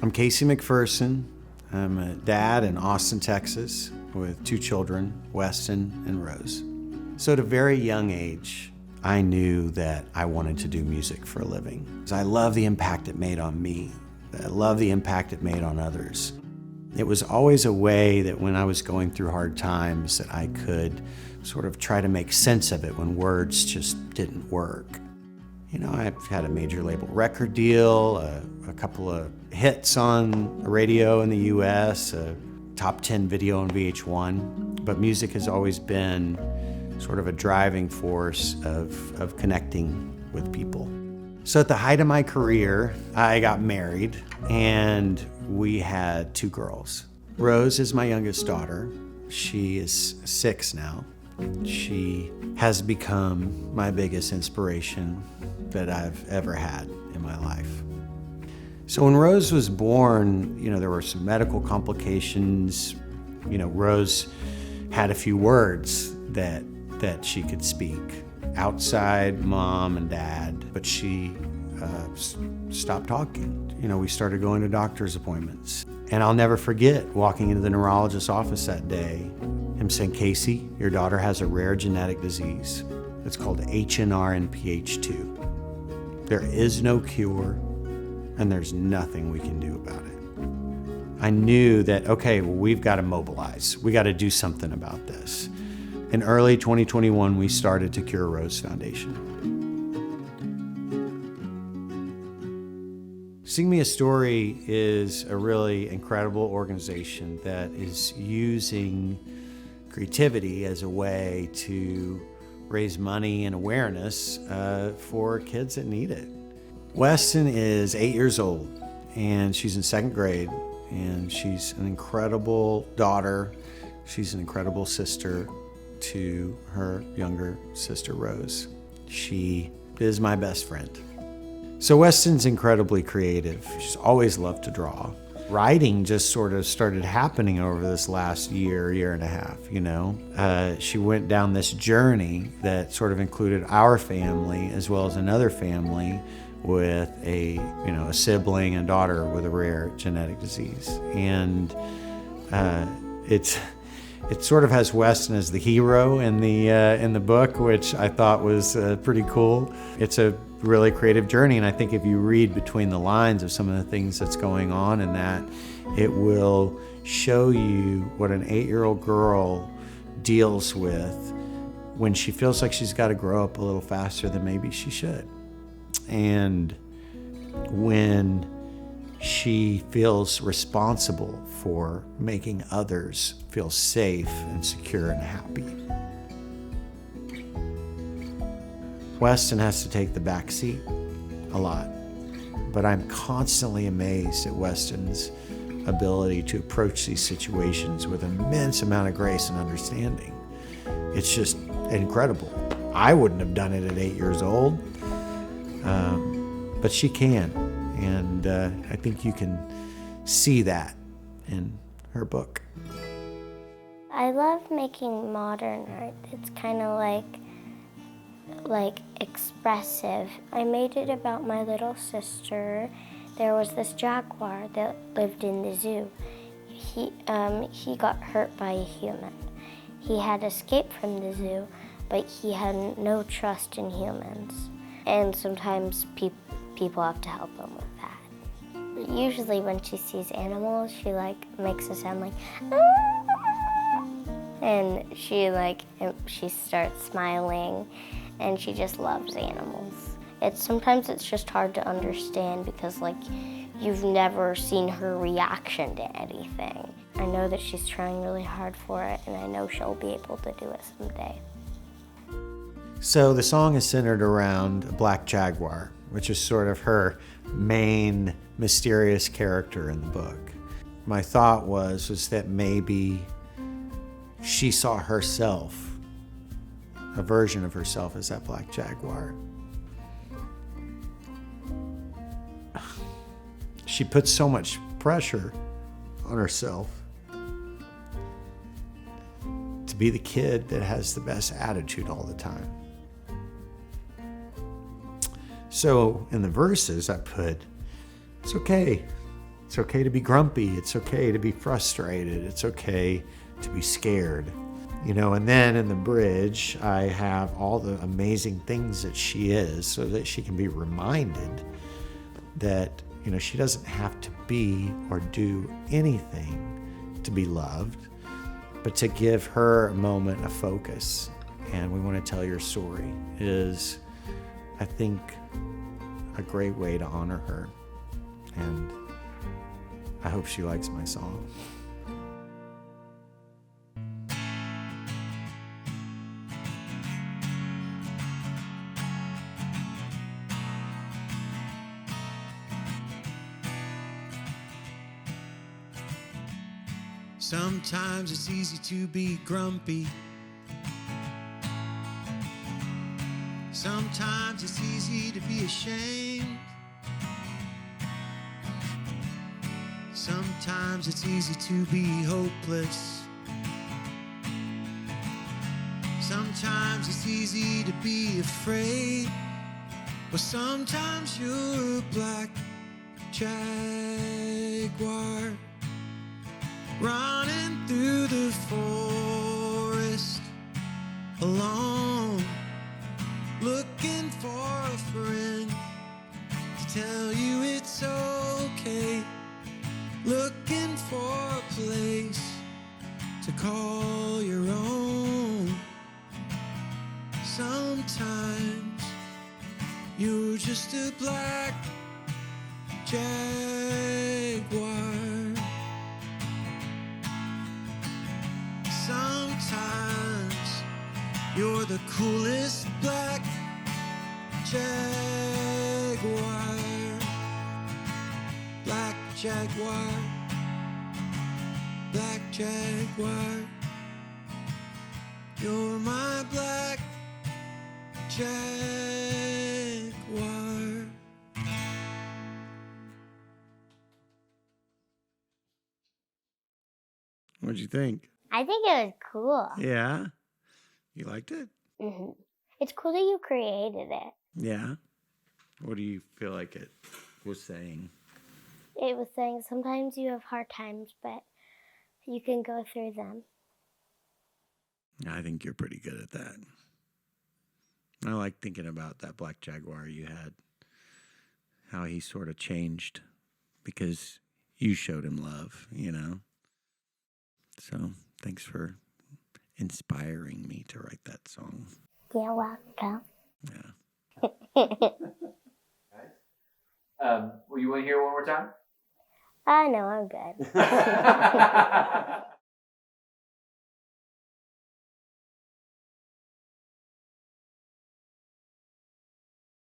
I'm Casey McPherson. I'm a dad in Austin, Texas, with 2 children, Weston and Rose. So at a very young age, I knew that I wanted to do music for a living. 'Cause I love the impact it made on me. I love the impact it made on others. It was always a way that when I was going through hard times that I could sort of try to make sense of it when words just didn't work. You know, I've had a major label record deal, a couple of hits on the radio in the US, a top 10 video on VH1, but music has always been sort of a driving force of connecting with people. So at the height of my career, I got married and we had 2 girls. Rose is my youngest daughter. She is 6 now. She has become my biggest inspiration that I've ever had in my life. So when Rose was born, there were some medical complications. Rose had a few words that she could speak outside mom and dad, but she stopped talking. We started going to doctor's appointments. And I'll never forget walking into the neurologist's office that day, him saying, "Casey, your daughter has a rare genetic disease. It's called HNRNPH2. There is no cure, and there's nothing we can do about it." I knew that, okay, well, we've got to mobilize. We got to do something about this. In early 2021, we started To Cure Rose Foundation. Sing Me a Story is a really incredible organization that is using creativity as a way to raise money and awareness for kids that need it. Weston is 8 years old, and she's in 2nd grade, and she's an incredible daughter. She's an incredible sister to her younger sister, Rose. She is my best friend. So Weston's incredibly creative. She's always loved to draw. Writing just sort of started happening over this last year and a half, She went down this journey that sort of included our family as well as another family with a sibling and daughter with a rare genetic disease. And it sort of has Weston as the hero in the book, which I thought was pretty cool. It's a really creative journey, and I think if you read between the lines of some of the things that's going on in that, it will show you what an 8-year-old girl deals with when she feels like she's got to grow up a little faster than maybe she should, and when she feels responsible for making others feel safe and secure and happy. Weston has to take the back seat a lot, but I'm constantly amazed at Weston's ability to approach these situations with an immense amount of grace and understanding. It's just incredible. I wouldn't have done it at 8 years old, but she can, and I think you can see that in her book. I love making modern art. It's kind of like expressive. I made it about my little sister. There was this jaguar that lived in the zoo. He got hurt by a human. He had escaped from the zoo, but he had no trust in humans. And sometimes people have to help him with that. Usually when she sees animals, she makes a sound like, "Ah!" And she starts smiling, and she just loves animals. Sometimes it's just hard to understand because you've never seen her reaction to anything. I know that she's trying really hard for it, and I know she'll be able to do it someday. So the song is centered around a black jaguar, which is sort of her main mysterious character in the book. My thought was that maybe she saw herself, a version of herself as that black jaguar. She puts so much pressure on herself to be the kid that has the best attitude all the time. So in the verses I put, it's okay It's okay to be grumpy. It's okay to be frustrated. It's okay to be scared. And then in the bridge, I have all the amazing things that she is so that she can be reminded that, she doesn't have to be or do anything to be loved, but to give her a moment of focus. And we want to tell your story is, I think, a great way to honor her. And I hope she likes my song. Sometimes it's easy to be grumpy. Sometimes it's easy to be ashamed. Sometimes it's easy to be hopeless. Sometimes it's easy to be afraid. But sometimes you're a black Jaguar running through the forest alone, looking for a friend to tell you it's okay, looking for a place to call your own. Sometimes you're just a black Jaguar. Sometimes you're the coolest black Jaguar. Black Jaguar. Black Jaguar. You're my black Jaguar. What'd you think? I think it was cool. Yeah? You liked it? Hmm. It's cool that you created it. Yeah. What do you feel like it was saying? It was saying sometimes you have hard times, but you can go through them. I think you're pretty good at that. I like thinking about that black Jaguar you had, how he sort of changed because you showed him love, So thanks for inspiring me to write that song. You're welcome. Yeah. Well, you want to hear it one more time? No, I'm good.